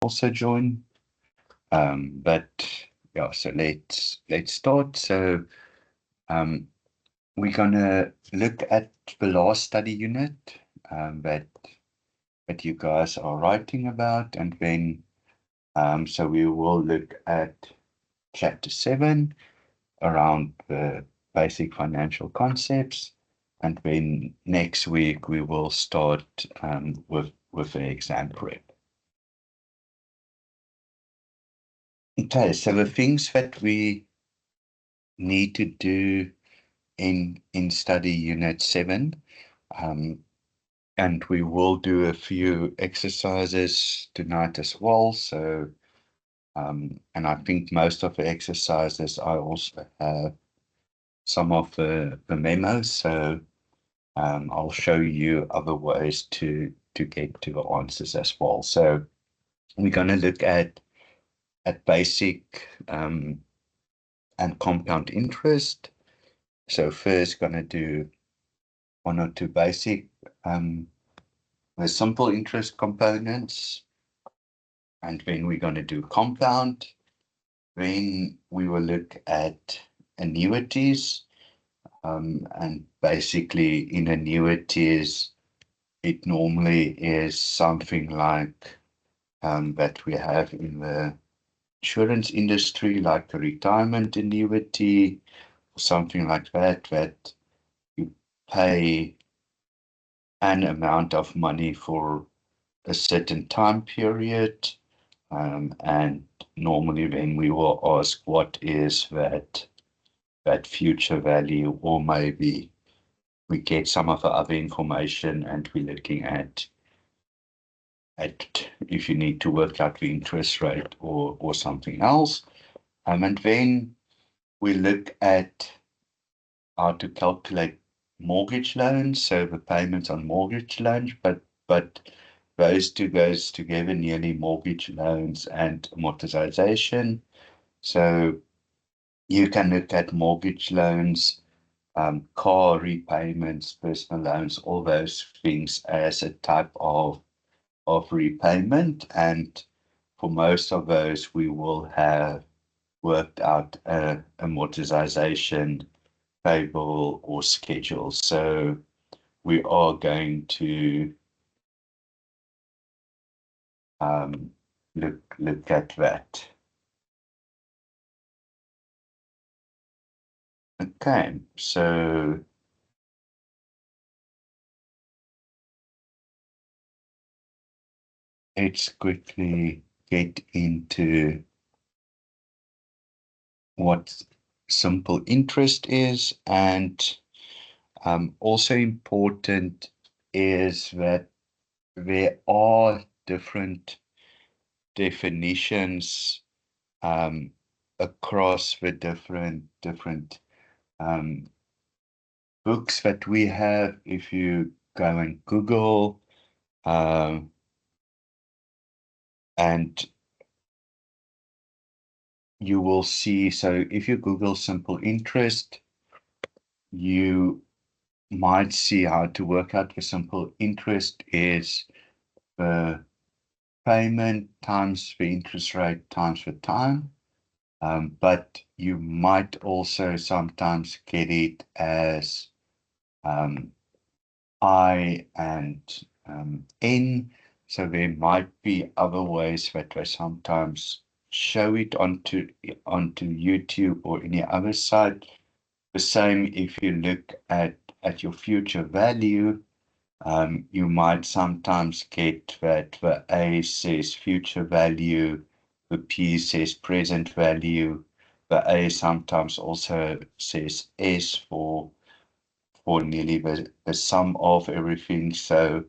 also join. But yeah, so let's start. So we're gonna look at the last study unit that you guys are writing about, and then so we will look at chapter 7 around the basic financial concepts, and then next week we will start with the exam prep. Okay, so the things that we need to do in study unit 7, and we will do a few exercises tonight as well. So and I think most of the exercises I also have some of the memos, so I'll show you other ways to get to the answers as well. So we're going to look at basic and compound interest. So first going to do 1 or 2 basic the simple interest components, and then we're going to do compound. Then we will look at annuities, and basically in annuities it normally is something like that we have in the insurance industry, like a retirement annuity or something like that, that you pay an amount of money for a certain time period, and normally then we will ask what is that future value, or maybe we get some of the other information and we're looking at if you need to work out the interest rate or something else. And then we look at how to calculate mortgage loans, so the payments on mortgage loans, but those two goes together, nearly mortgage loans and amortization. So you can look at mortgage loans, car repayments, personal loans, all those things as a type of repayment. And for most of those, we will have worked out a amortization table or schedule. So we are going to look at that. Okay, so let's quickly get into what simple interest is. And also important is that there are different definitions across the different books that we have. If you go and Google and you will see, so if you Google simple interest, you might see how to work out the simple interest is the payment times the interest rate times the time. But you might also sometimes get it as I and N. So there might be other ways that they sometimes show it onto YouTube or any other site. The same if you look at your future value, you might sometimes get that the A says future value, the P says present value, the A sometimes also says S for nearly the sum of everything. So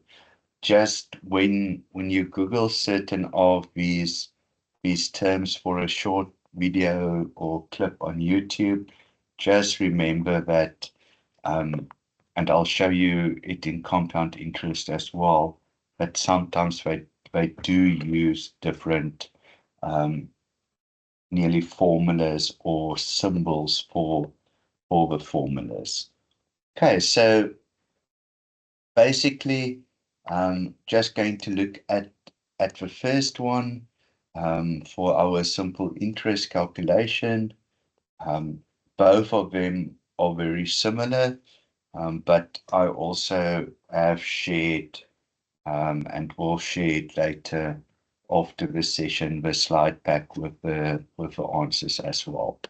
just when you Google certain of these terms for a short video or clip on YouTube, just remember that, and I'll show you it in compound interest as well, that sometimes they do use different nearly formulas or symbols for the formulas. Okay, so basically, just going to look at the first one. For our simple interest calculation, both of them are very similar, but I also have shared and will share it later after the session, the slide pack with the answers as well.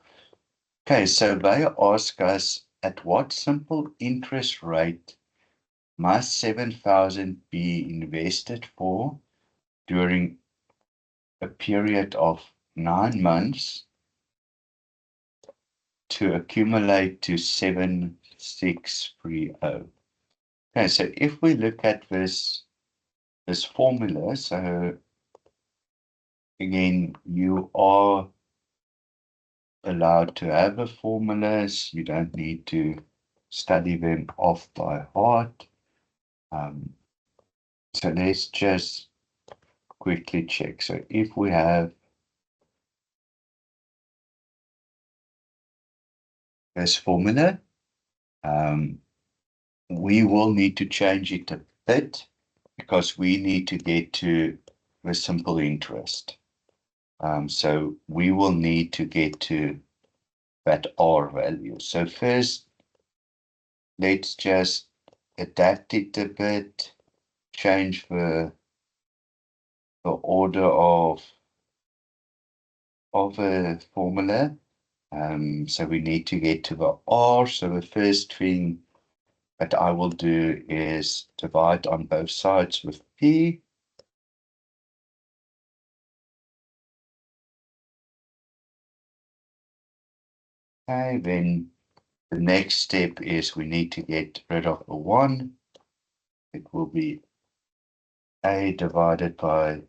Okay, so they ask us, at what simple interest rate must 7,000 be invested for during a period of 9 months to accumulate to 7,630? Okay, so if we look at this formula, so again, you are allowed to have the formulas. You don't need to study them off by heart. So let's just quickly check. So if we have this formula, we will need to change it a bit because we need to get to the simple interest. So we will need to get to that R value. So first, let's just adapt it a bit, change the order of a formula. So we need to get to the R. So the first thing that I will do is divide on both sides with P. Okay, then the next step is we need to get rid of the 1. It will be A divided by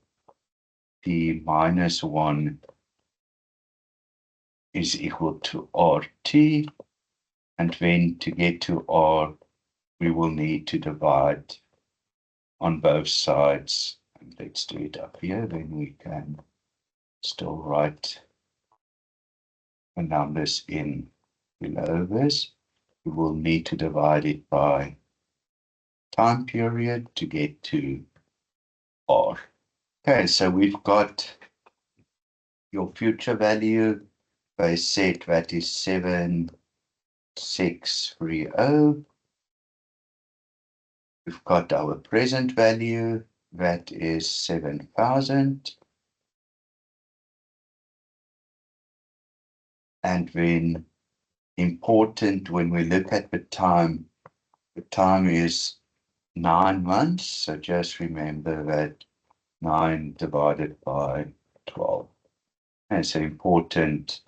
P minus 1 is equal to RT. And then to get to R, we will need to divide on both sides. And let's do it up here, then we can still write the numbers in below this. We will need to divide it by time period to get to R. Okay, so we've got your future value. They said that is 7,630. We've got our present value, that is 7,000. And then important when we look at the time is 9 months. So just remember that 9 divided by 12. And it's important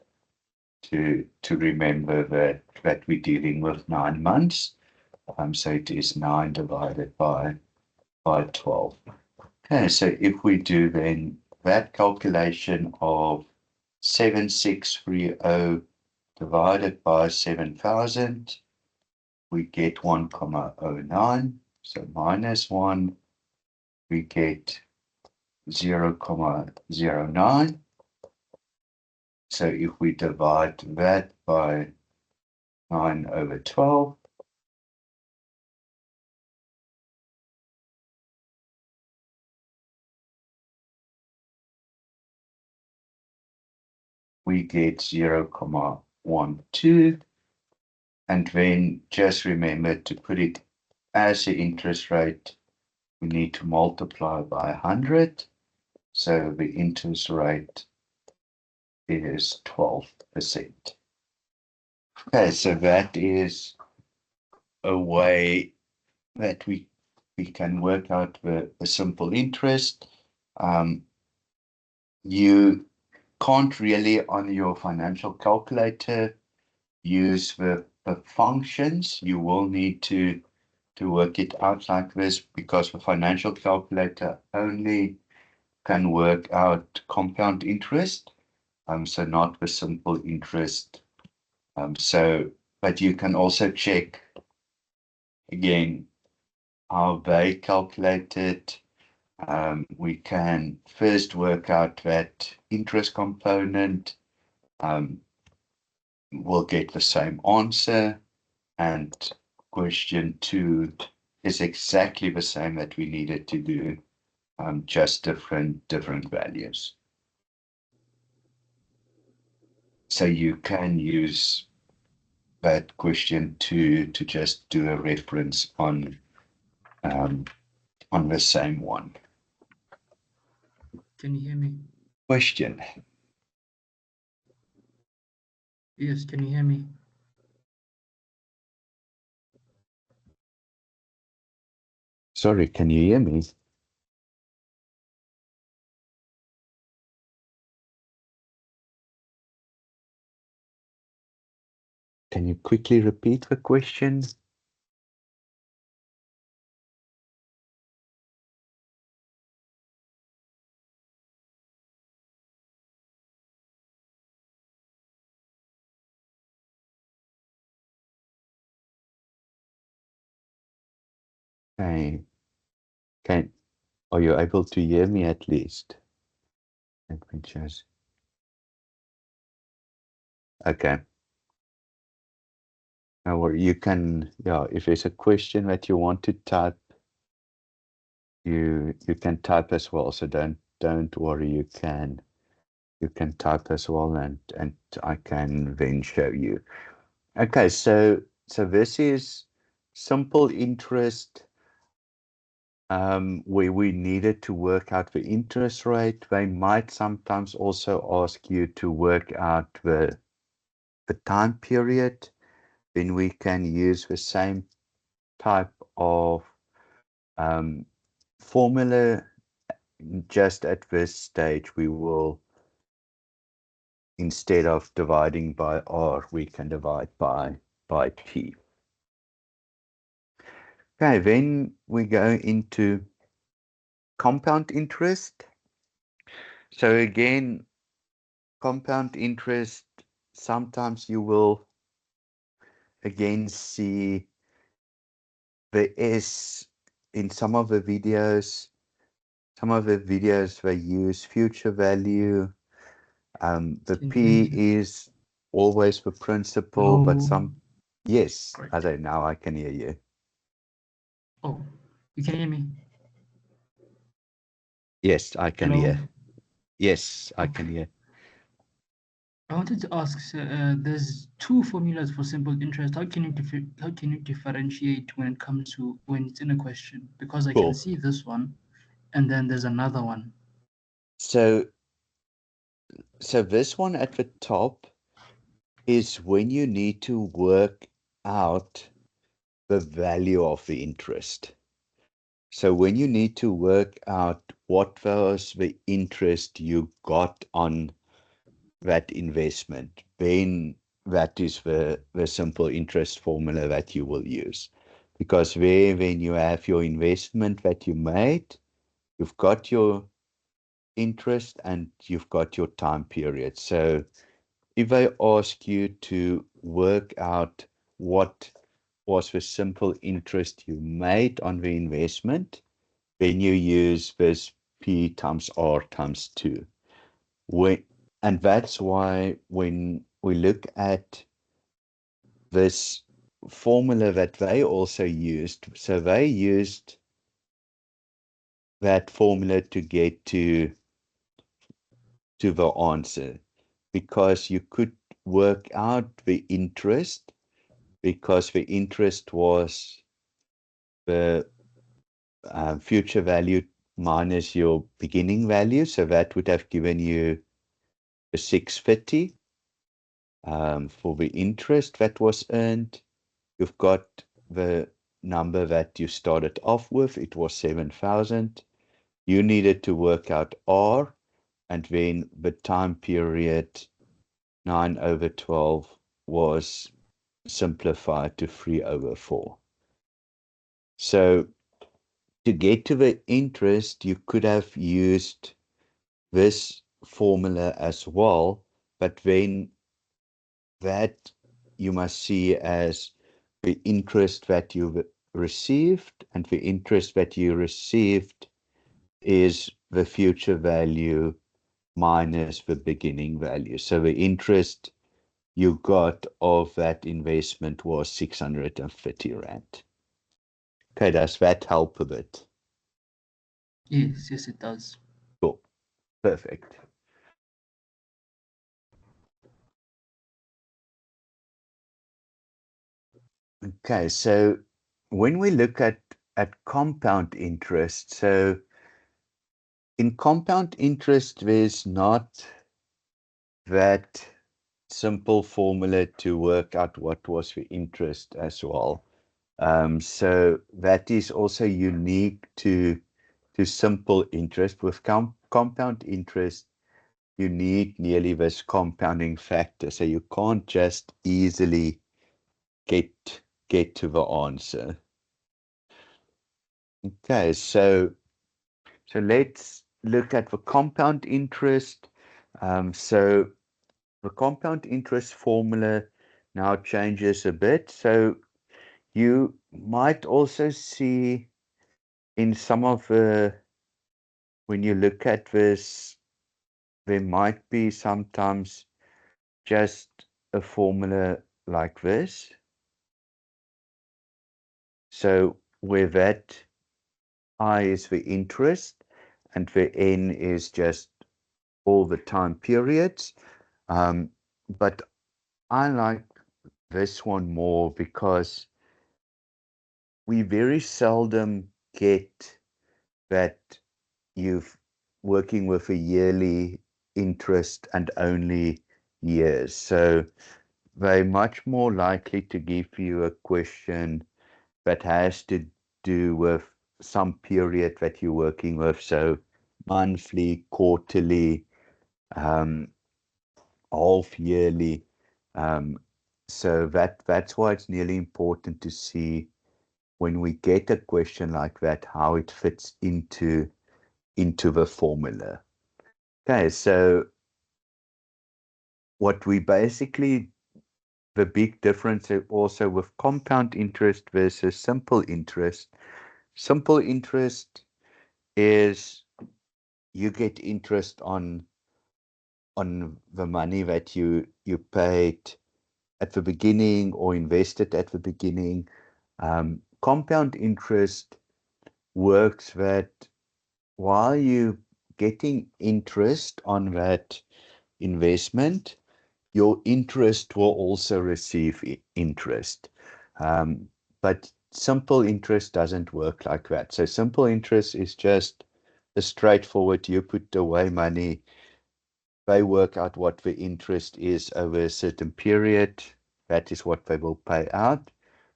to remember that we're dealing with 9 months. So it is 9 divided by 12. Okay, so if we do then that calculation of 7,630 divided by 7,000, we get 1,09. So minus 1, we get 0,09. So if we divide that by 9/12, we get 0,12. And then just remember to put it as the interest rate, we need to multiply by 100. So the interest rate is 12%. Okay, so that is a way that we can work out the simple interest. You can't really on your financial calculator use the functions. You will need to work it out like this because the financial calculator only can work out compound interest, so not the simple interest. But you can also check again how they calculate it. We can first work out that interest component. We'll get the same answer, and question 2 is exactly the same that we needed to do, just different values. So you can use that question to just do a reference on the same one. Can you hear me? Question. Yes, can you hear me? Sorry, can you hear me? Can you quickly repeat the question? Okay. Are you able to hear me at least? Let me just. Okay. Now you can, yeah, if there's a question that you want to type, you can type as well. So don't worry, you can type as well, and I can then show you. Okay, so this is simple interest, where we needed to work out the interest rate. They might sometimes also ask you to work out the time period. Then we can use the same type of formula. Just at this stage, we will, instead of dividing by R, we can divide by T. Okay, then we go into compound interest. So again, compound interest, sometimes you will again see the S in some of the videos. Some of the videos they use future value. The Can you hear P me? is always the principal, but Hello. some, yes, I Right. don't know, I can hear you. Oh, you can hear me? Yes, I can Hello. hear. Yes, I can Okay. hear. I wanted to ask, there's two formulas for simple interest. How can you differentiate when it comes to when it's in a question? Because I can Cool. see this one, and then there's another one. So, so this one at the top is when you need to work out the value of the interest. So when you need to work out what was the interest you got on that investment, then that is the simple interest formula that you will use. Because there, when you have your investment that you made, you've got your interest and you've got your time period. So if I ask you to work out what was the simple interest you made on the investment, then you use this P times R times 2. When, and that's why when we look at this formula that they also used, so they used that formula to get to the answer, because you could work out the interest, because the interest was the future value minus your beginning value. So that would have given you a 650 for the interest that was earned. You've got the number that you started off with. It was 7,000. You needed to work out R, and then the time period 9/12 was simplified to 3/4. So to get to the interest, you could have used this formula as well, but then that you must see as the interest that you received, and the interest that you received is the future value minus the beginning value. So the interest you got of that investment was 630 Rand. Okay, does that help a bit? Yes, yes, it does. Cool. Perfect. Okay, so when we look at compound interest, so in compound interest, there's not that simple formula to work out what was the interest as well. So that is also unique to simple interest. With compound interest, you need nearly this compounding factor. So you can't just easily get to the answer. Okay, so let's look at the compound interest. So the compound interest formula now changes a bit. So you might also see in some of the, when you look at this, there might be sometimes just a formula like this. So where that I is the interest and the N is just all the time periods. But I like this one more because we very seldom get that you've working with a yearly interest and only years. So they're much more likely to give you a question that has to do with some period that you're working with. So monthly, quarterly, um, half yearly. Um, so that's why it's nearly important to see when we get a question like that, how it fits into the formula. Okay, so what we basically, the big difference also with compound interest versus simple interest. Simple interest is you get interest on the money that you paid at the beginning or invested at the beginning. Compound interest works that while you getting interest on that investment, your interest will also receive interest. But simple interest doesn't work like that. So simple interest is just a straightforward, you put away money, they work out what the interest is over a certain period. That is what they will pay out.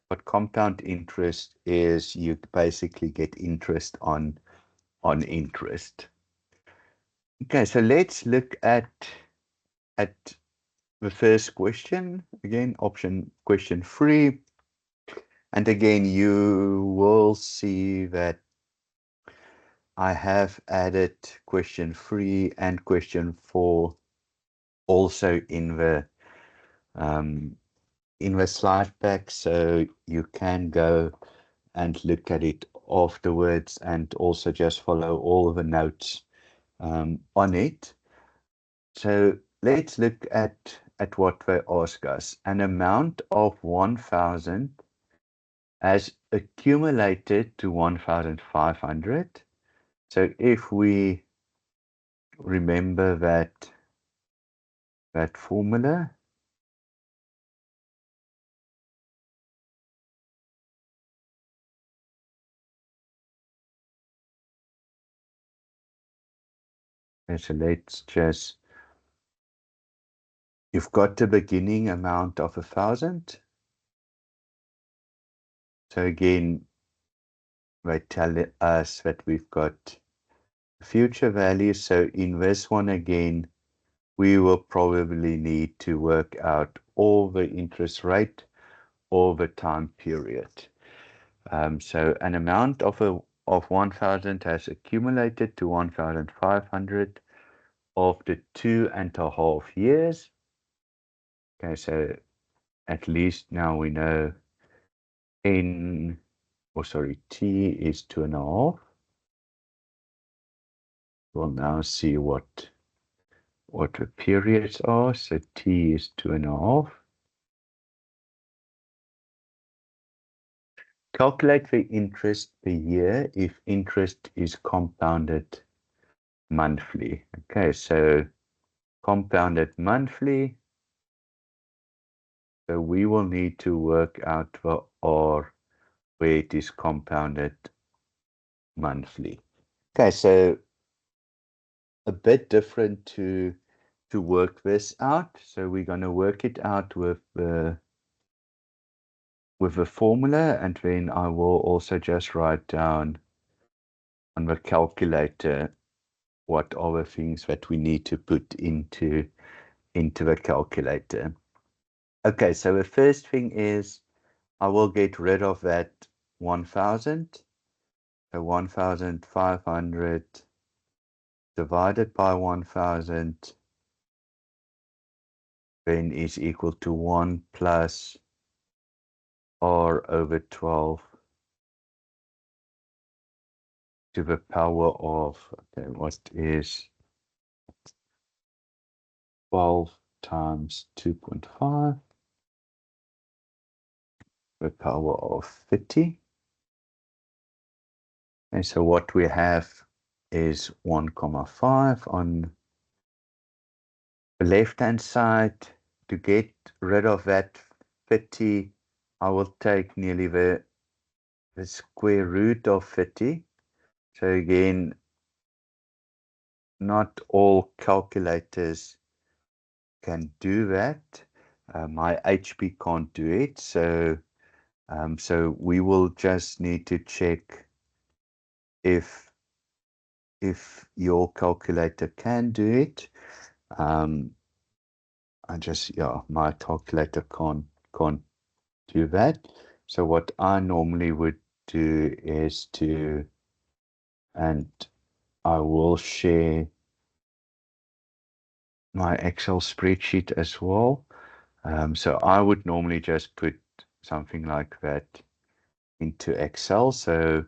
But compound interest is you basically get interest on interest. Okay, so let's look at the first question. Again, option question 3. And again, you will see that I have added question 3 and question 4 also in the slide pack, so you can go and look at it afterwards and also just follow all the notes on it. So let's look at what they ask us. An amount of 1,000 has accumulated to 1,500. So if we remember that formula, so let's just, you've got the beginning amount of 1,000. So again, they tell us that we've got future values. So in this one again, we will probably need to work out all the interest rate over time period. So an amount of 1,000 has accumulated to 1,500 after 2.5 years. Okay, so at least now we know T is 2.5. We'll now see what the periods are. So T is 2.5. Calculate the interest per year if interest is compounded monthly. Okay, so compounded monthly. So we will need to work out the R where it is compounded monthly. Okay, so a bit different to work this out. So we're going to work it out with the formula, and then I will also just write down on the calculator what are the things that we need to put into the calculator. Okay, so the first thing is I will get rid of that 1,000. So 1,500 divided by 1,000 then is equal to 1 plus R over 12 to the power of, okay, what is 12 times 2.5, the power of 30. And so what we have is 1,5 on the left-hand side. To get rid of that 30, I will take nearly the square root of 30. So again, not all calculators can do that. My HP can't do it. So we will just need to check if your calculator can do it. My calculator can't do that. So what I normally would do is and I will share my Excel spreadsheet as well. So I would normally just put something like that into Excel. So,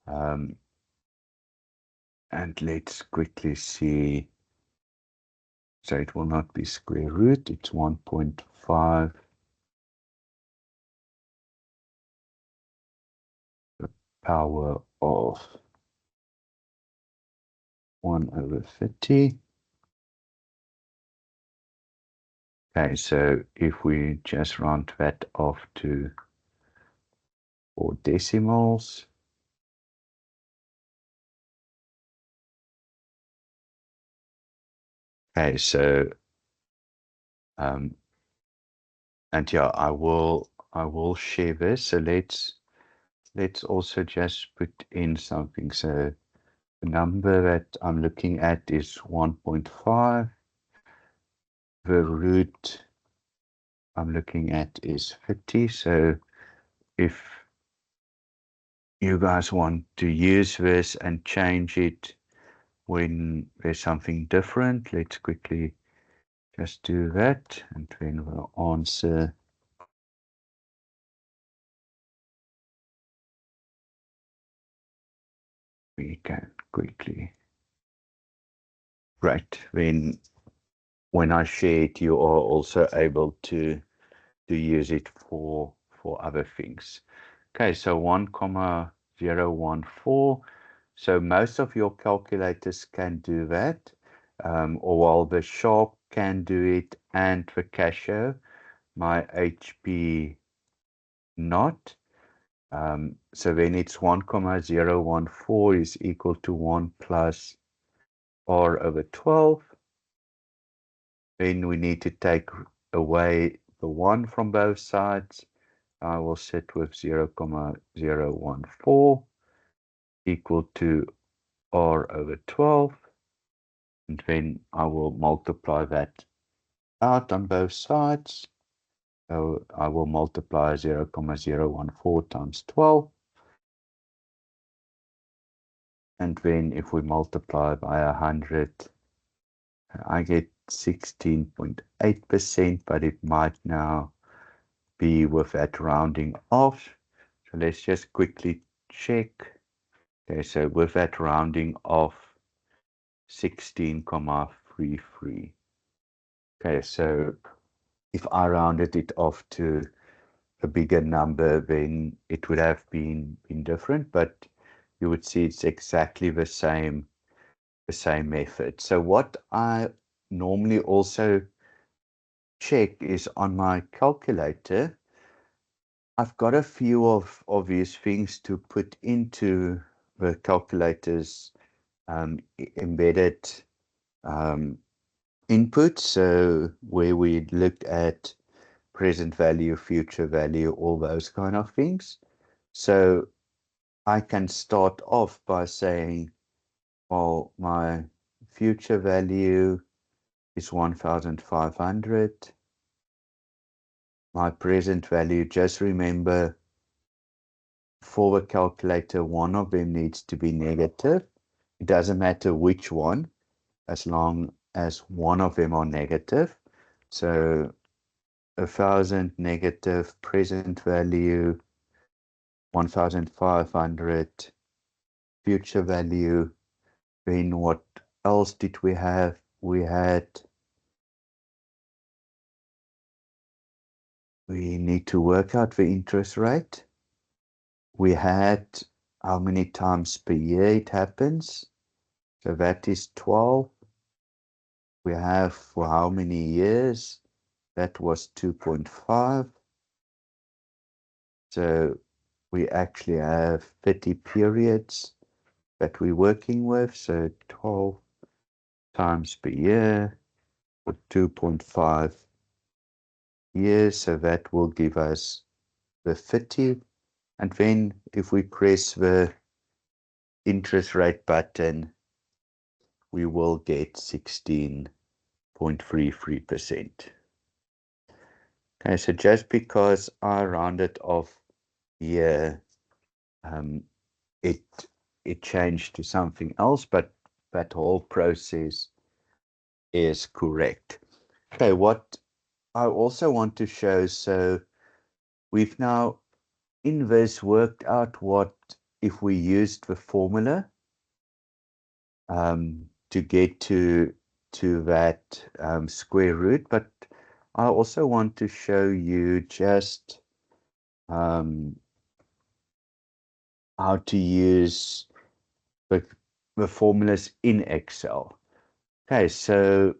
and let's quickly see. So it will not be square root, it's 1.5 the power of 1 over 30. Okay, so if we just round that off to 4 decimals, okay, so and yeah, I will share this. So let's also just put in something. So the number that I'm looking at is 1.5. The root I'm looking at is 50. So if you guys want to use this and change it when there's something different, let's quickly just do that, and then we'll answer. We can quickly. Right, then when I share it, you are also able to use it for other things. Okay, so 1,014. So most of your calculators can do that, or while the Sharp can do it and the Casio, my HP not. So then it's 1,014 is equal to 1 plus R over 12. Then we need to take away the 1 from both sides. I will sit with 0,014 equal to R over 12. And then I will multiply that out on both sides. So I will multiply 0,014 times 12. And then if we multiply by 100, I get 16.8%, but it might now be with that rounding off. So let's just quickly check. Okay, so with that rounding off, 16,33. Okay, so if I rounded it off to a bigger number, then it would have been different, but you would see it's exactly the same method. So what I normally also check is on my calculator, I've got a few of obvious things to put into the calculator's embedded input. So where we looked at present value, future value, all those kind of things. So I can start off by saying, well, my future value is 1,500. My present value, just remember, for the calculator, one of them needs to be negative. It doesn't matter which one, as long as one of them are negative. So 1,000 negative, present value 1,500, future value. Then what else did we have? We need to work out the interest rate. We had how many times per year it happens. So that is 12. We have for how many years? That was 2.5. So we actually have 30 periods that we're working with. So 12 times per year for 2.5 years. So that will give us the 30. And then if we press the interest rate button, we will get 16.33%. Okay, so just because I rounded off here, it changed to something else, but that whole process is correct. Okay, what I also want to show, so we've now in this worked out what if we used the formula to get to that square root, but I also want to show you just how to use the formulas in Excel. Okay, so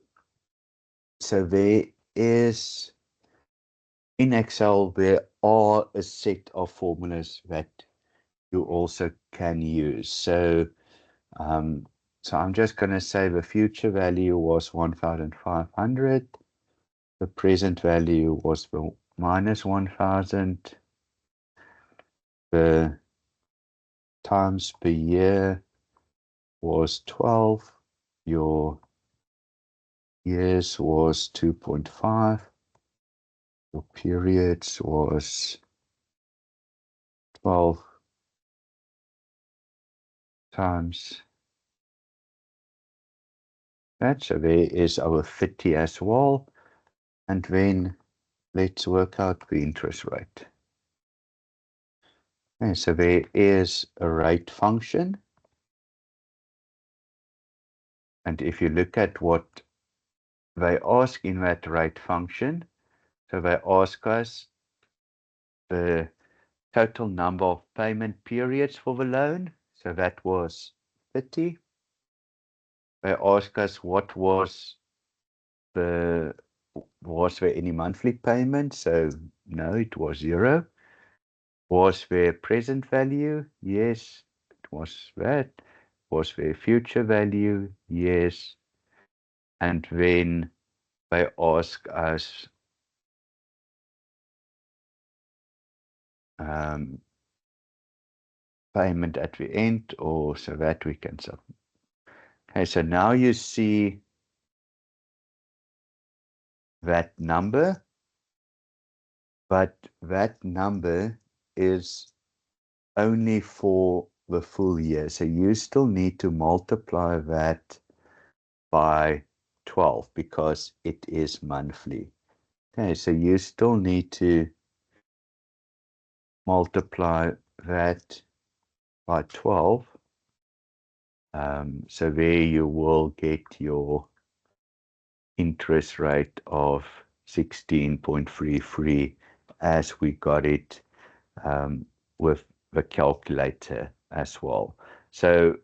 there is in Excel there are a set of formulas that you also can use. So I'm just going to say the future value was 1,500. The present value was minus 1,000. The times per year was 12. Your years was 2.5. Your periods was 12 times that. So there is our 50 as well. And then let's work out the interest rate. Okay, so there is a rate function. And if you look at what they ask in that rate function, so they ask us the total number of payment periods for the loan. So that was 30. They ask us what was there any monthly payment? So no, it was 0. Was there present value? Yes, it was that. Was there future value? Yes. And then they ask us payment at the end, or so that we can submit. Okay, so now you see that number, but that number is only for the full year. So you still need to multiply that by 12 because it is monthly. Okay, so you still need to multiply that by 12. So there you will get your interest rate of 16.33 as we got it with the calculator as well. So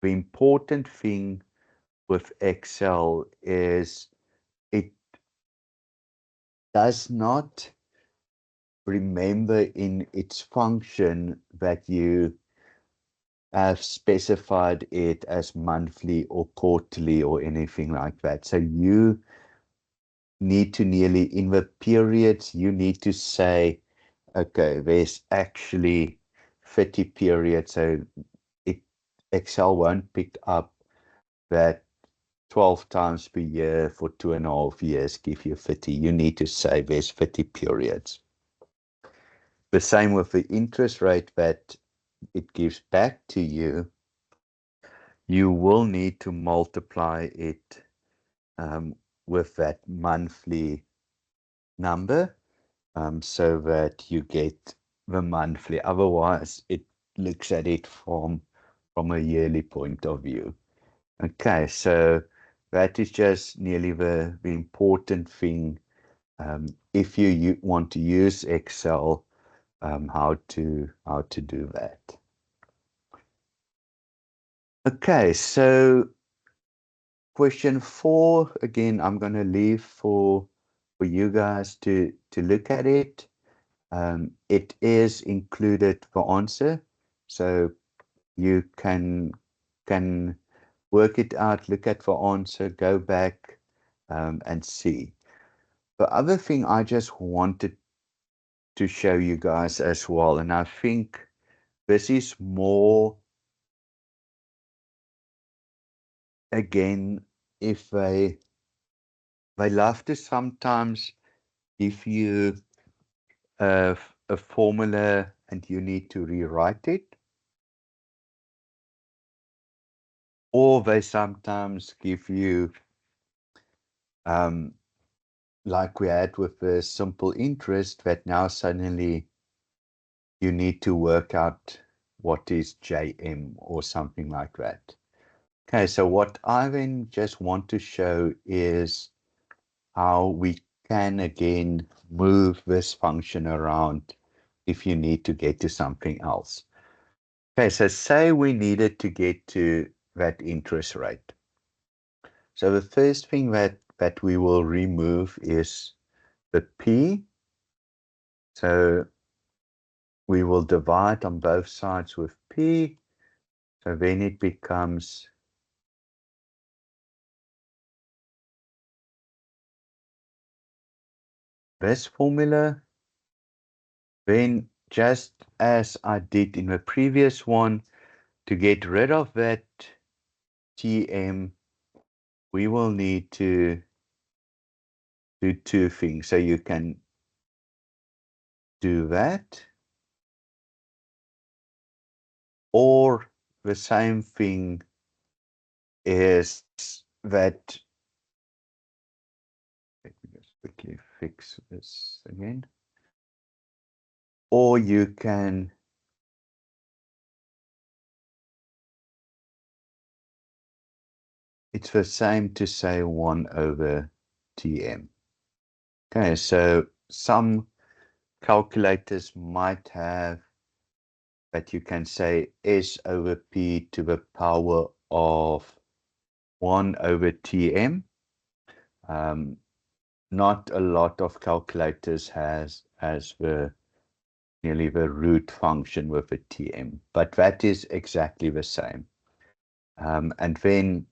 the important thing with Excel is does not remember in its function that you have specified it as monthly or quarterly or anything like that. So you need to nearly, in the periods, you need to say, okay, there's actually 30 periods. So it, Excel won't pick up that 12 times per year for 2.5 years give you 30. You need to say there's 30 periods. The same with the interest rate that it gives back to you. You will need to multiply it with that monthly number so that you get the monthly. Otherwise, it looks at it from a yearly point of view. Okay, so that is just nearly the important thing if you want to use Excel, how to do that. Okay, so question 4, again, I'm going to leave for you guys to look at it. It is included the answer, so you can work it out, look at the answer, go back and see. The other thing I just wanted to show you guys as well, and I think this is more, again, if they love to sometimes give you a formula and you need to rewrite it, or they sometimes give you like we had with the simple interest, that now suddenly you need to work out what is JM or something like that. Okay, so what I then just want to show is how we can again move this function around if you need to get to something else. Okay, so say we needed to get to that interest rate. So the first thing that we will remove is the P. So we will divide on both sides with P. So then it becomes this formula. Then just as I did in the previous one, to get rid of that TM, we will need to do two things. So you can do that, or the same thing is that, let me just quickly fix this again, or you can it's the same to say 1 over TM. Okay, so some calculators might have that you can say S over P to the power of 1 over TM. Not a lot of calculators has nearly the root function with a TM, but that is exactly the same. And then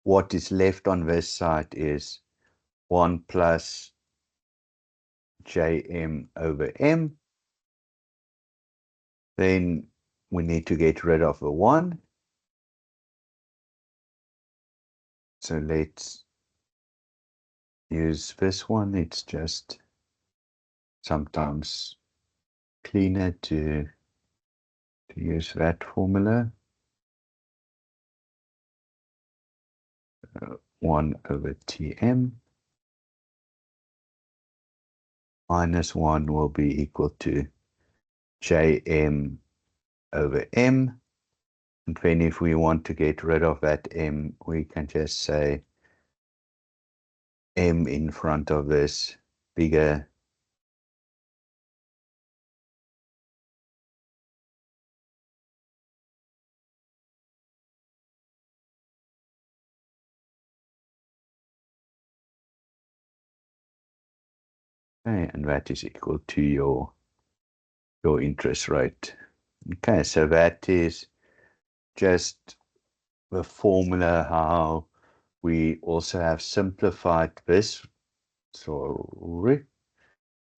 what is left on this side is 1 plus Jm over M. Then we need to get rid of a 1. So let's use this one. It's just sometimes cleaner to use that formula. 1 over Tm minus 1 will be equal to Jm over M. And then if we want to get rid of that M, we can just say M in front of this bigger Okay, and that is equal to your interest rate. Okay, so that is just the formula how we also have simplified this. Sorry,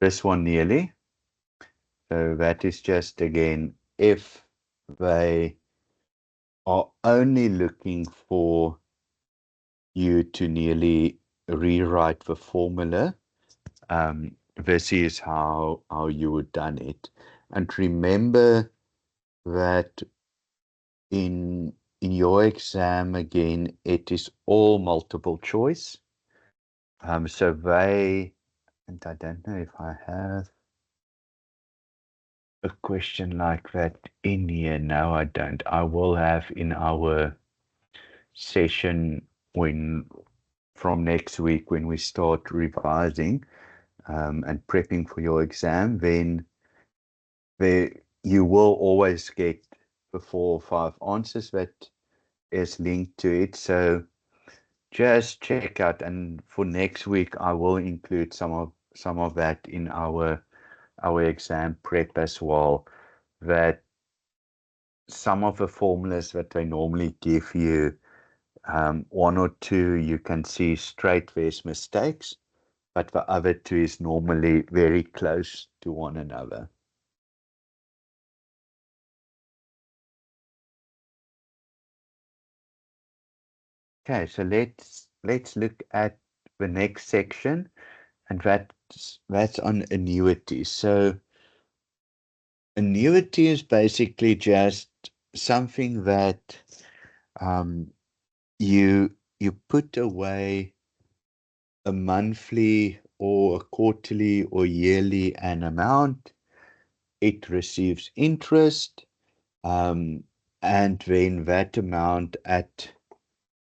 this one nearly. So that is just again, if they are only looking for you to nearly rewrite the formula, this is how you would done it. And remember that in your exam, again, it is all multiple choice. So they, and I don't know if I have a question like that in here. No, I don't. I will have in our session from next week when we start revising and prepping for your exam, then you will always get the 4 or 5 answers that is linked to it. So just check out, and for next week I will include some of that in our exam prep as well, that some of the formulas that they normally give you, one or two you can see straight there's mistakes, but the other two is normally very close to one another. Okay, so let's look at the next section, and that's on annuities. So annuity is basically just something that you put away a monthly or a quarterly or yearly an amount. It receives interest, and then that amount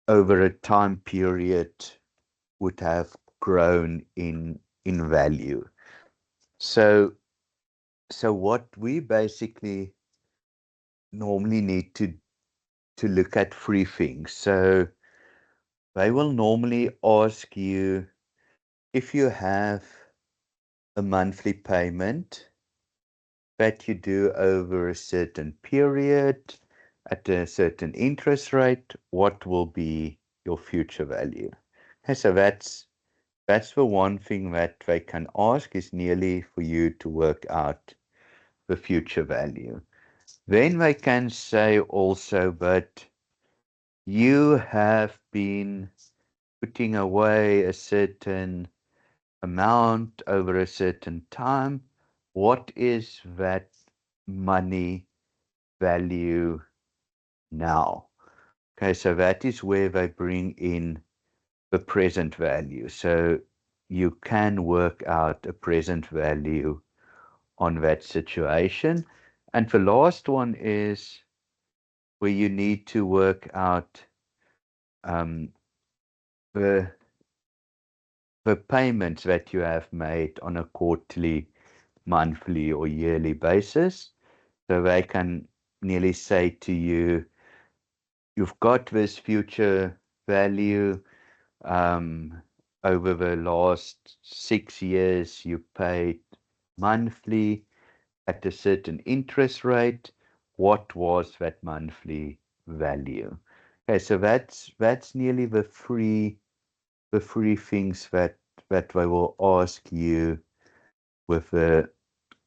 over a time period would have grown in value. So what we basically normally need to look at 3 things. So they will normally ask you if you have a monthly payment that you do over a certain period at a certain interest rate, what will be your future value? Okay, so that's the one thing that they can ask, is nearly for you to work out the future value. Then they can say also, but you have been putting away a certain amount over a certain time. What is that money value now? Okay, so that is where they bring in the present value. So you can work out a present value on that situation. And the last one is where you need to work out the payments that you have made on a quarterly, monthly, or yearly basis. So they can nearly say to you, you've got this future value. Over the last 6 years, you paid monthly at a certain interest rate. What was that monthly value? Okay, so that's nearly the three things that they will ask you with the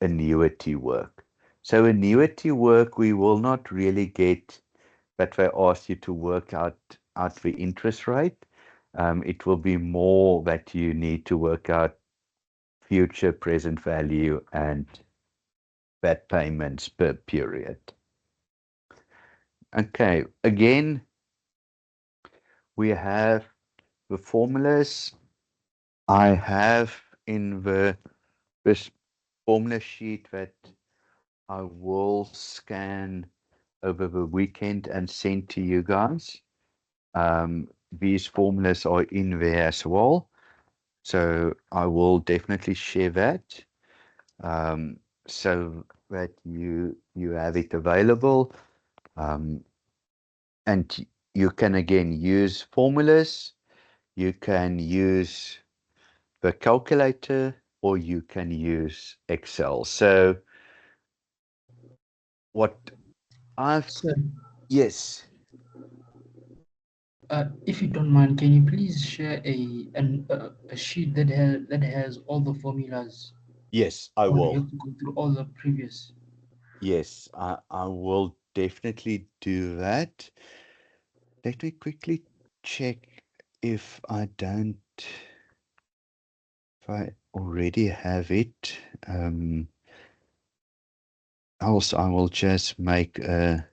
annuity work. So annuity work, we will not really get that they ask you to work out the interest rate. It will be more that you need to work out future present value and that payments per period. Okay, again, we have the formulas. I have in this formula sheet that I will scan over the weekend and send to you guys. These formulas are in there as well, so I will definitely share that, so that you have it available, and you can again use formulas. You can use the calculator or you can use Excel. So what I've, So, yes, if you don't mind, can you please share a sheet that has all the formulas, yes, I or do you will. have to go through all the previous? Yes, I will definitely do that. Let me quickly check if I don't, if I already have it. Else I will just make a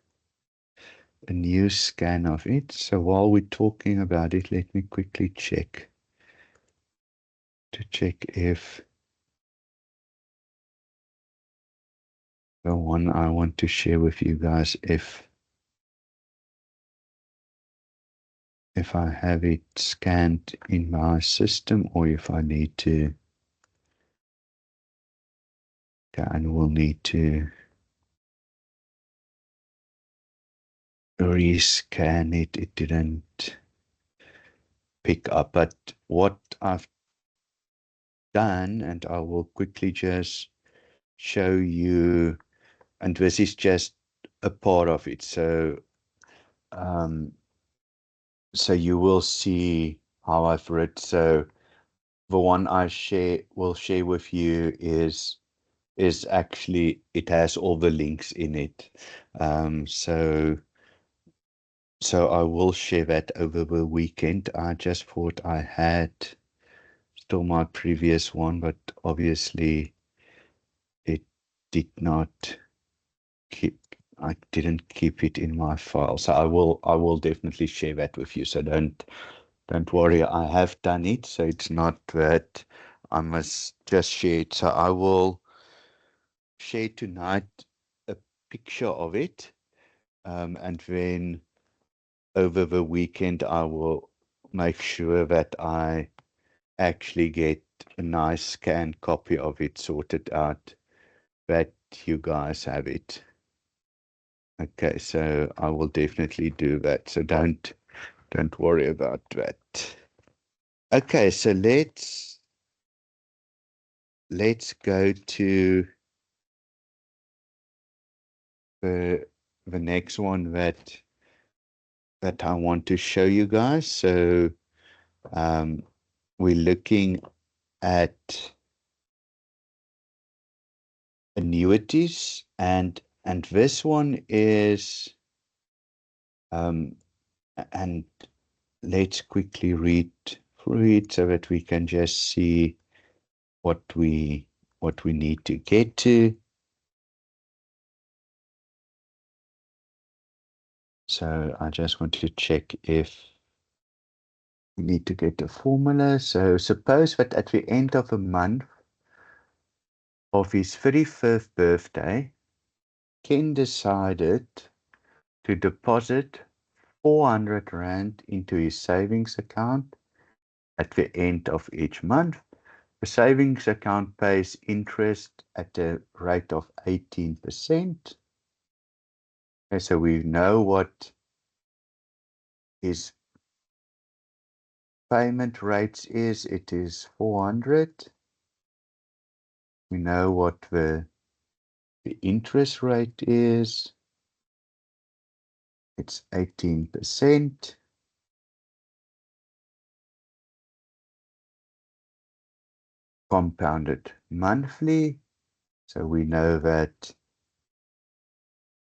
new scan of it. So while we're talking about it, let me quickly check to check if the one I want to share with you guys, if I have it scanned in my system or if I need to, okay, and we'll need to rescan it. It didn't pick up, but what I've done, and I will quickly just show you, and this is just a part of it. Um, so you will see how I've read. So the one I will share with you is actually, it has all the links in it. So I will share that over the weekend. I just thought I had still my previous one, but obviously it did not keep, I didn't keep it in my file. So I will definitely share that with you. So don't worry, I have done it. So it's not that I must just share it. So I will share tonight a picture of it. And then over the weekend, I will make sure that I actually get a nice scanned copy of it sorted out, that you guys have it. Okay, so I will definitely do that. So don't worry about that. Okay, so let's go to the next one that I want to show you guys. So we're looking at annuities, and this one is and let's quickly read through it so that we can just see what we need to get to. So I just want to check if we need to get a formula. So suppose that at the end of a month of his 31st birthday, Ken decided to deposit 400 Rand into his savings account at the end of each month. The savings account pays interest at a rate of 18%. Okay, so we know what his payment rates is. It is 400. We know what the interest rate is. It's 18%. Compounded monthly. So we know that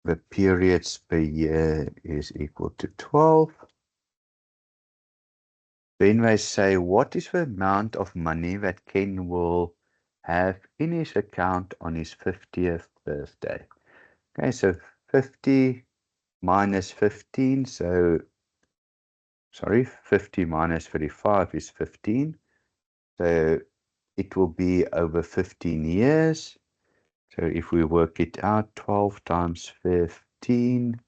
the periods per year is equal to 12. Then they say, what is the amount of money that Ken will have in his account on his 50th birthday? Okay, so 50 minus 15. So, sorry, 50 minus 35 is 15. So it will be over 15 years. So if we work it out, 12 times 15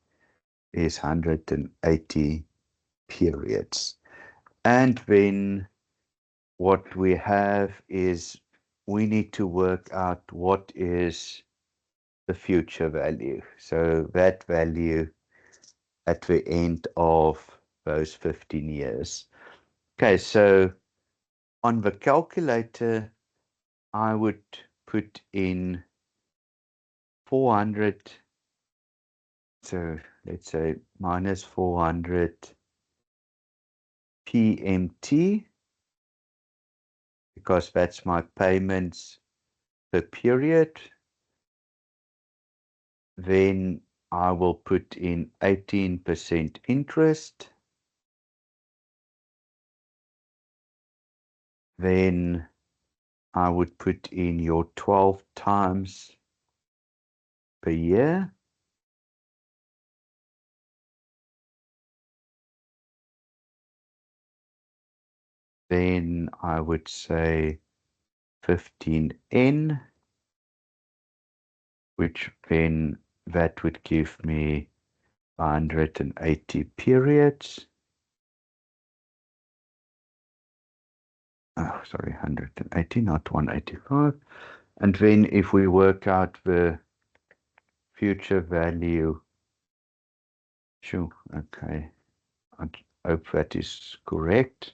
is 180 periods. And then what we have is we need to work out what is the future value. So that value at the end of those 15 years. Okay, so on the calculator, I would put in 400. So let's say minus 400 PMT, because that's my payments per period. Then I will put in 18% interest. Then I would put in your 12 times per year. Then I would say 15N, which then that would give me 180 periods. Oh, sorry, 180, not 185. And then if we work out the future value, sure, okay, I hope that is correct.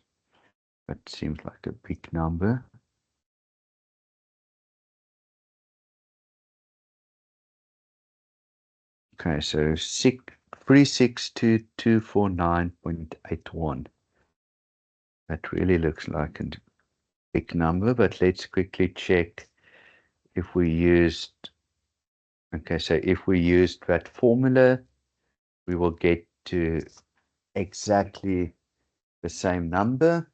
That seems like a big number. Okay, so 362,249.81. That really looks like a big number, but let's quickly check if we used, okay, so if we used that formula, we will get to exactly the same number.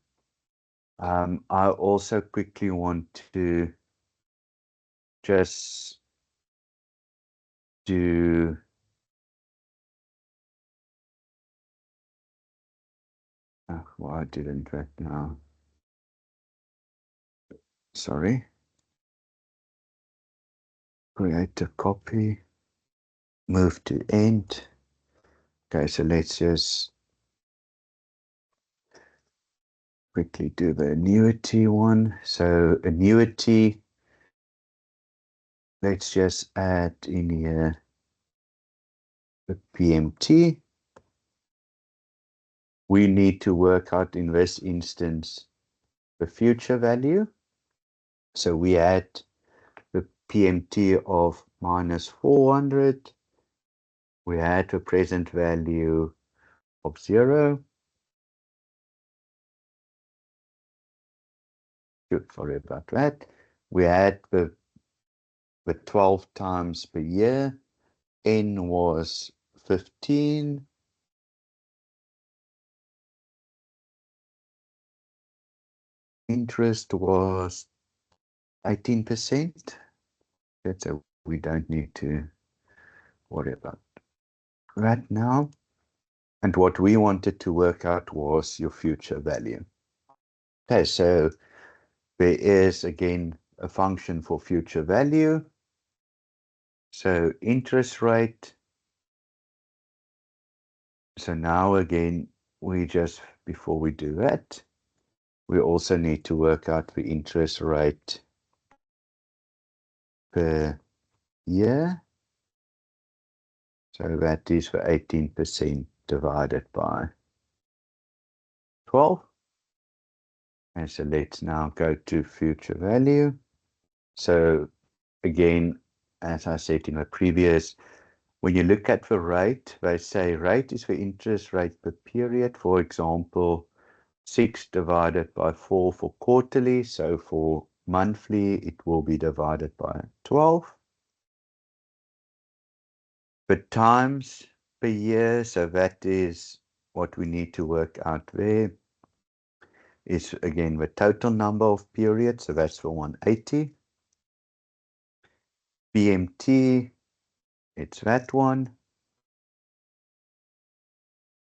I also quickly want to just do why didn't that now? Sorry. Create a copy, move to end. Okay, so let's just quickly do the annuity one. So annuity, let's just add in here the PMT. We need to work out in this instance the future value. So we add the PMT of minus 400. We add a present value of 0. Sorry about that. We add the 12 times per year. N was 15. Interest was 18%. That's a, we don't need to worry about that now. And what we wanted to work out was your future value. Okay, so there is again a function for future value. So interest rate. So now again, we just, before we do that, we also need to work out the interest rate per year. So that is for 18% divided by 12. And so let's now go to future value. So again, as I said in the previous, when you look at the rate, they say rate is the interest rate per period. For example, 6 divided by 4 for quarterly. So for monthly, it will be divided by 12. But times per year, so that is what we need to work out there, is again the total number of periods. So that's for 180. BMT, it's that one.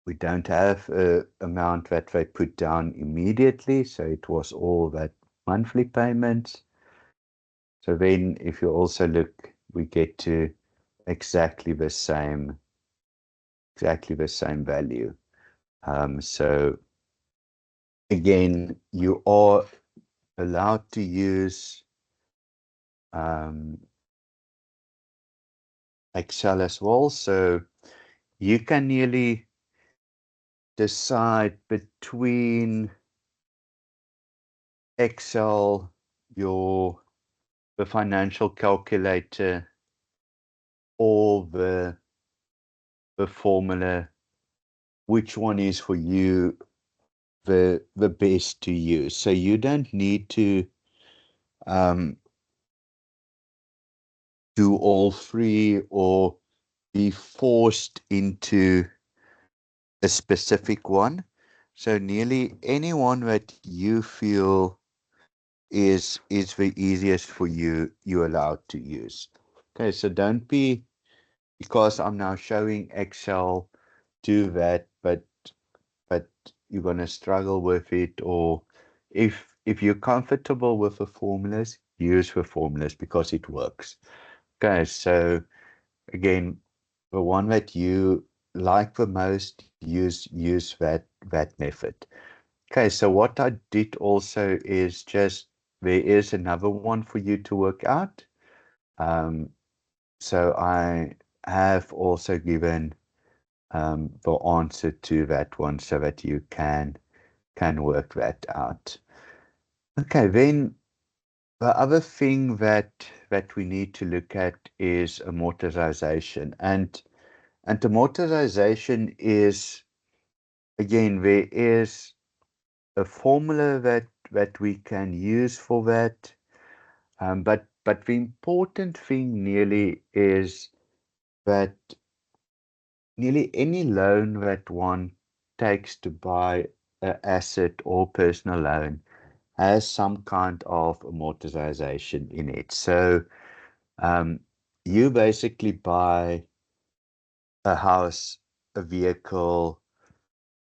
We don't have an amount that they put down immediately, so it was all that monthly payments. So then if you also look, we get to exactly the same value. So again, you are allowed to use Excel as well. So you can nearly decide between Excel, your financial calculator or the formula, which one is for you the best to use. So you don't need to do all three or be forced into a specific one. So nearly anyone that you feel is the easiest for you, you're allowed to use. Okay, so don't be, because I'm now showing Excel, do that, but you're gonna struggle with it, or if you're comfortable with the formulas, use the formulas because it works. Okay, so again, the one that you like the most, use that method. Okay, so what I did also is just, there is another one for you to work out. So I have also given the answer to that one so that you can work that out. Okay, then the other thing that we need to look at is amortization. And amortization is, again, there is a formula that we can use for that. But the important thing nearly is that nearly any loan that one takes to buy an asset or personal loan has some kind of amortization in it. So you basically buy a house, a vehicle,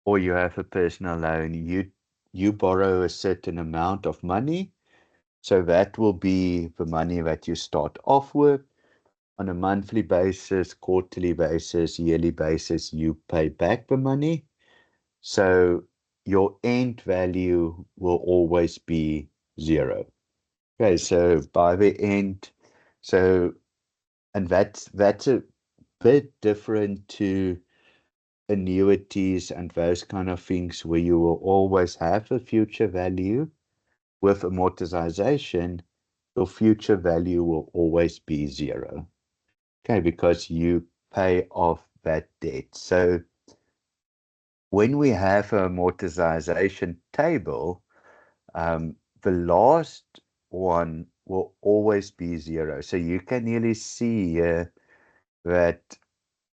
or you have a personal loan, you borrow a certain amount of money. So that will be the money that you start off with. On a monthly basis, quarterly basis, yearly basis, you pay back the money. So your end value will always be zero. Okay, so by the end, so, and that's a bit different to annuities and those kind of things where you will always have a future value. With amortization, your future value will always be zero. Okay, because you pay off that debt. So when we have an amortization table, the last one will always be zero. So you can nearly see here that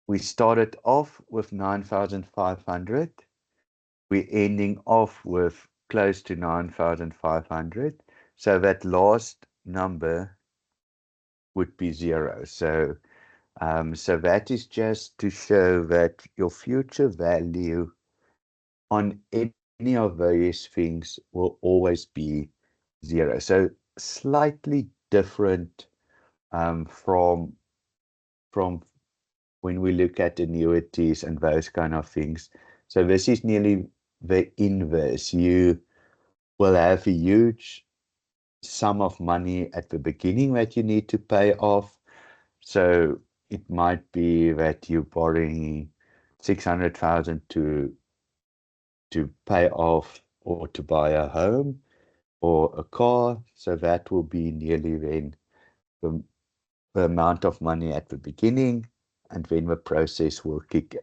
we started off with 9,500. We're ending off with close to 9,500. So that last number would be zero. So so that is just to show that your future value on any of those things will always be zero. So slightly different from when we look at annuities and those kind of things. So this is nearly the inverse. You will have a huge sum of money at the beginning that you need to pay off. So it might be that you're borrowing 600,000 to pay off or to buy a home or a car. So that will be nearly then the amount of money at the beginning, and then the process will kick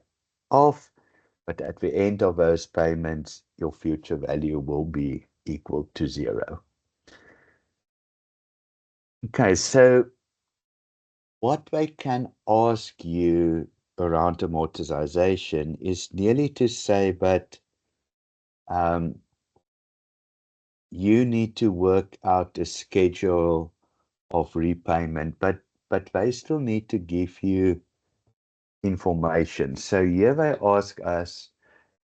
off. But at the end of those payments, your future value will be equal to zero. Okay, so what they can ask you around amortization is nearly to say that you need to work out a schedule of repayment, but they still need to give you information. So here they ask us,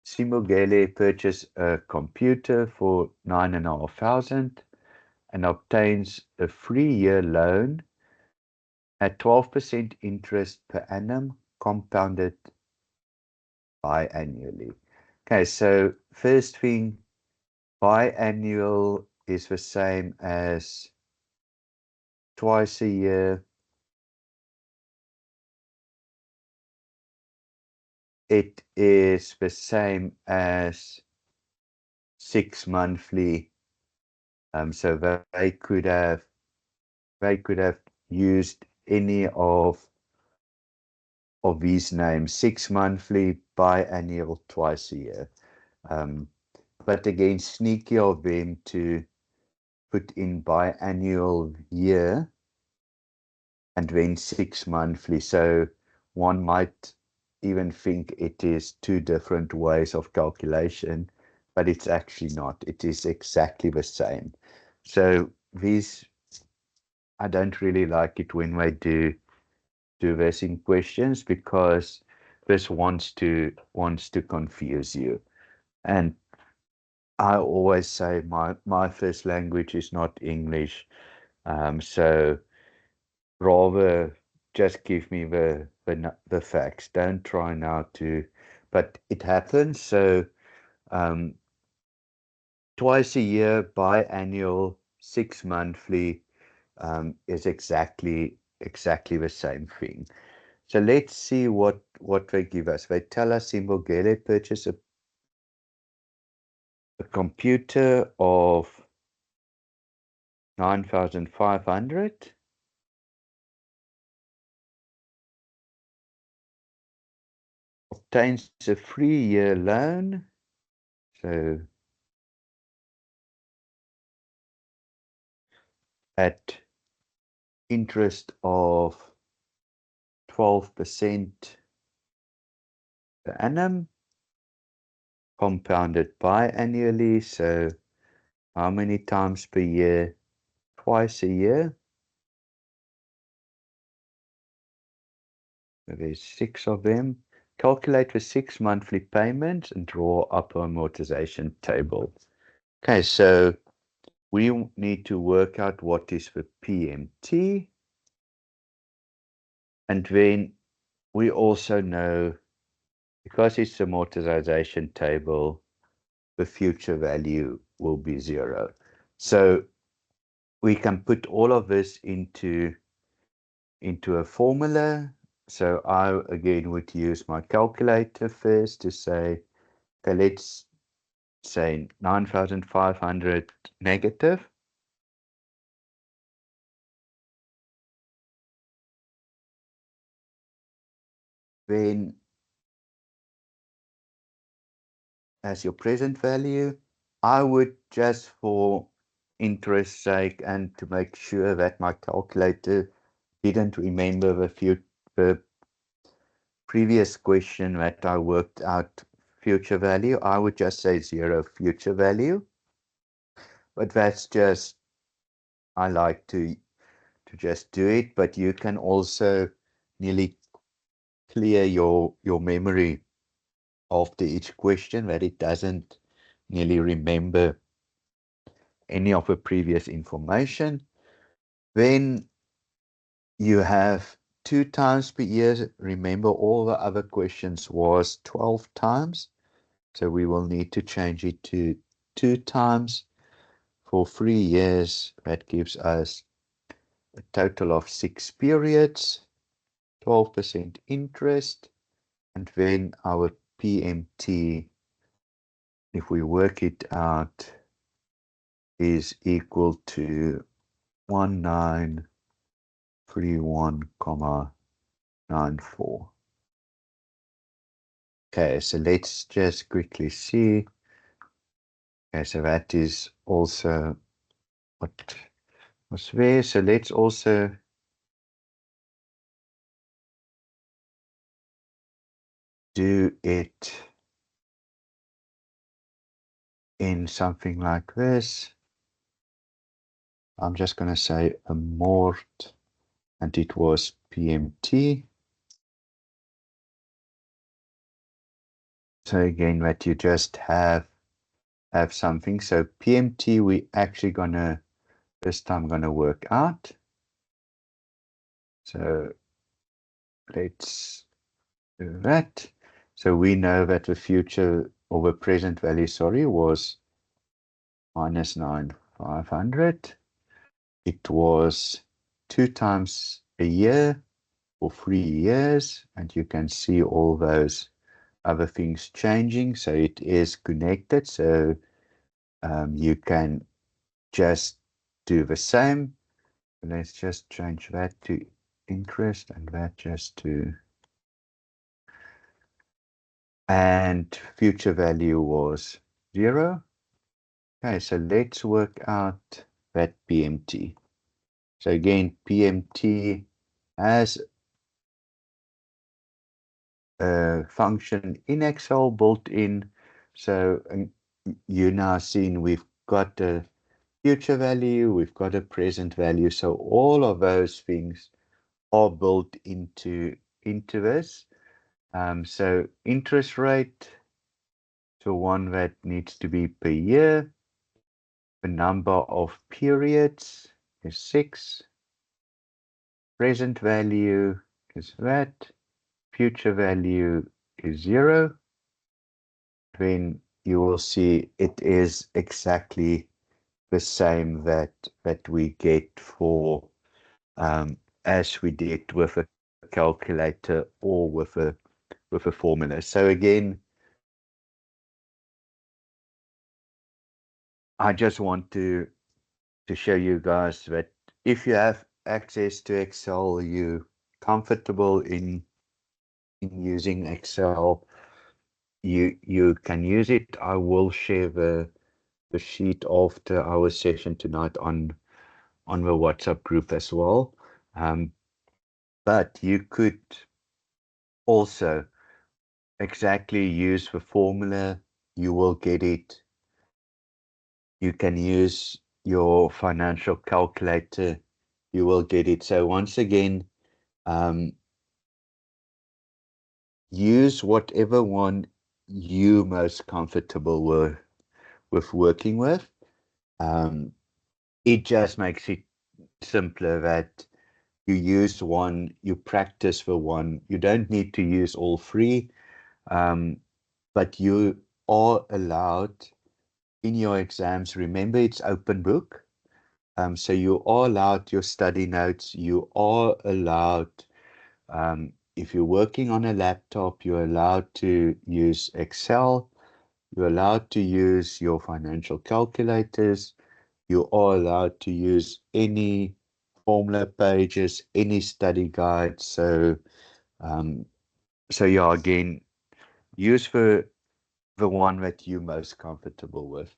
Simogele purchased a computer for 9,500 and obtains a 3-year loan at 12% interest per annum, compounded biannually. Okay, so first thing, biannual is the same as twice a year. It is the same as 6 monthly. So they could have they could have used any of these names: 6 monthly, biannual, twice a year. But again, sneaky of them to put in biannual year and then 6 monthly. So one might even think it is two different ways of calculation, but it's actually not. It is exactly the same. So these, I don't really like it when they do this in questions, because this wants to confuse you. And I always say my first language is not English, so rather just give me the facts. Don't try now to, but it happens. So twice a year, biannual, 6 monthly, is exactly the same thing. So let's see what they give us. They tell us Simbogele purchased a computer of 9,500, obtains a 3-year loan. So at interest of 12% per annum, compounded biannually. So how many times per year? Twice a year. So there's 6 of them. Calculate the 6 monthly payments and draw up an amortization table. Okay, so we need to work out what is the PMT. And then we also know, because it's the amortization table, the future value will be 0. So we can put all of this into a formula. So I again would use my calculator first to say, okay, let's say 9,500 negative. Then as your present value, I would, just for interest sake and to make sure that my calculator didn't remember the previous question that I worked out future value, I would just say 0 future value. But that's just, I like to just do it, but you can also nearly clear your memory after each question, that it doesn't nearly remember any of the previous information. Then you have 2 times per year. Remember, all the other questions was 12 times. So we will need to change it to 2 times for 3 years. That gives us a total of 6 periods, 12% interest. And then our PMT, if we work it out, is equal to 1931,94. Okay, so let's just quickly see. Okay, so that is also what was there. So let's also do it in something like this. I'm just going to say amort, and it was PMT. So again, that you just have something. So PMT, we actually gonna this time gonna work out. So let's do that. So we know that the future, or the present value, sorry, was minus 9,500. It was 2 times a year for 3 years, and you can see all those other things changing. So it is connected. So you can just do the same. let's just change that to interest and that just to, and future value was 0. Okay, so let's work out that PMT. So again, PMT has a function in Excel built in. So you now seen we've got a future value, we've got a present value. So all of those things are built into this. So interest rate, so one that needs to be per year. The number of periods is 6. Present value is that. Future value is 0. Then you will see it is exactly the same that we get for as we did with a calculator or with a formula. So again, I just want to show you guys that if you have access to Excel, you comfortable in using Excel, you can use it. I will share the sheet after our session tonight on the WhatsApp group as well. But you could also exactly use the formula. You will get it. You can use your financial calculator. You will get it. So once again, use whatever one you most comfortable with working with. It just makes it simpler that you use one, you practice for one. You don't need to use all three, but you are allowed in your exams. Remember, it's open book. So you are allowed your study notes. You are allowed, if you're working on a laptop, you're allowed to use Excel. You're allowed to use your financial calculators. You are allowed to use any formula pages, any study guides. So, yeah, again, use the one that you're most comfortable with.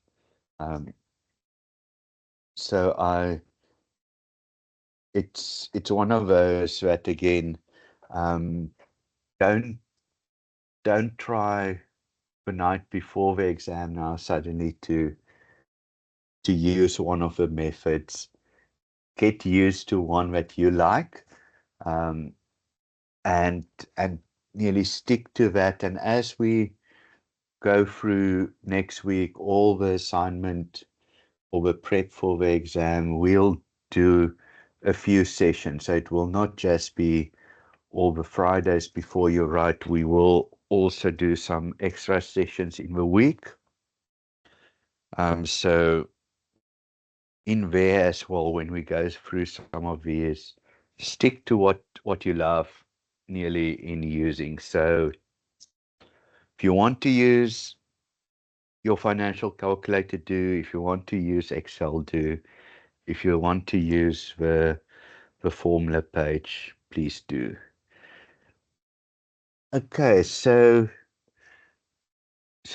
So it's one of those that again, don't try the night before the exam now suddenly to use one of the methods. Get used to one that you like, and nearly stick to that. And as we go through next week, all the assignment or the prep for the exam, we'll do a few sessions. So it will not just be all the Fridays before you write. We will also do some extra sessions in the week. So in there as well, when we go through some of these, stick to what you love nearly in using. So if you want to use your financial calculator, do. If you want to use Excel, do. If you want to use the formula page, please do. Okay, so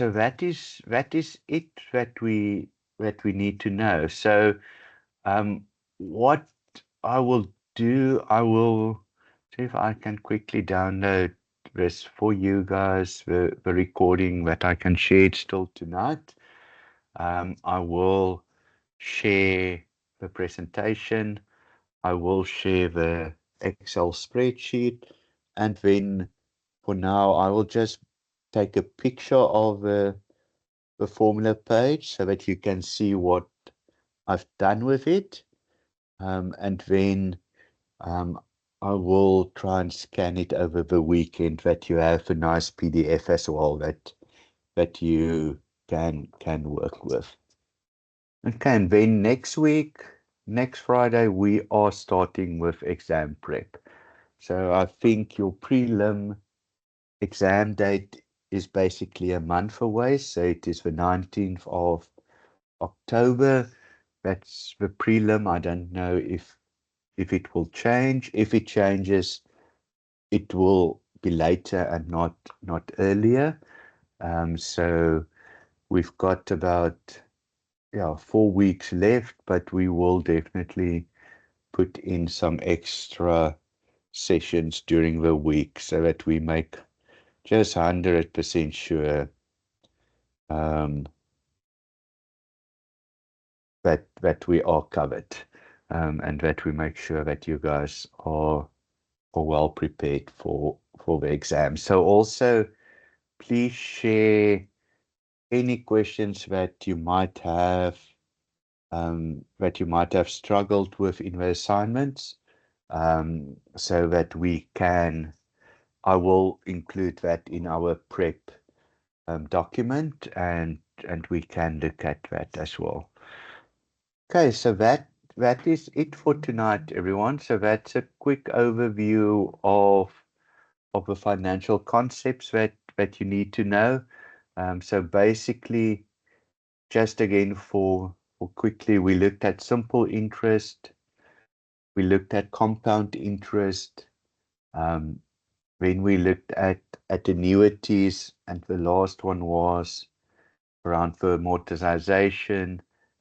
that is it that we need to know. So what I will do, I will see if I can quickly download this for you guys, the recording that I can share it still tonight. I will share the presentation. I will share the Excel spreadsheet, and then for now I will just take a picture of the formula page so that you can see what I've done with it, and then I will try and scan it over the weekend, that you have a nice PDF as well that you can work with. Okay, and then next week, next Friday, we are starting with exam prep. So I think your prelim exam date is basically a month away. So it is the 19th of October. That's the prelim. I don't know if if it will change. If it changes, it will be later and not earlier. So we've got about 4 weeks left, but we will definitely put in some extra sessions during the week so that we make just 100% sure that we are covered, and that we make sure that you guys are well prepared for the exam. So also, please share any questions that you might have struggled with in the assignments, so that I will include that in our prep document, and we can look at that as well. Okay, so that is it for tonight, everyone. So that's a quick overview of the financial concepts that you need to know. So basically, just again for quickly, we looked at simple interest, we looked at compound interest, then we looked at annuities, and the last one was around the amortization,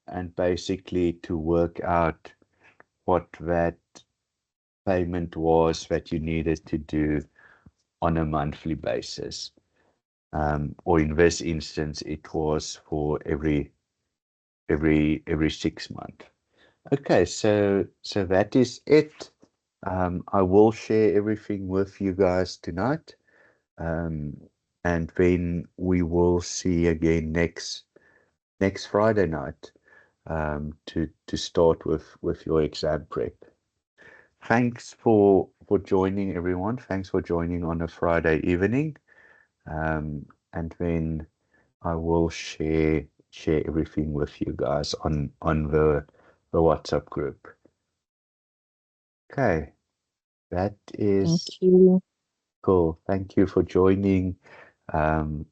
and basically to work out what that payment was that you needed to do on a monthly basis. Or in this instance, it was for every 6 months. Okay, so that is it. I will share everything with you guys tonight, and then we will see again next Friday night, to start with your exam prep. Thanks for joining, everyone. Thanks for joining on a Friday evening, and then I will share everything with you guys on the WhatsApp group. Okay, that is Thank you. cool. Thank you for joining.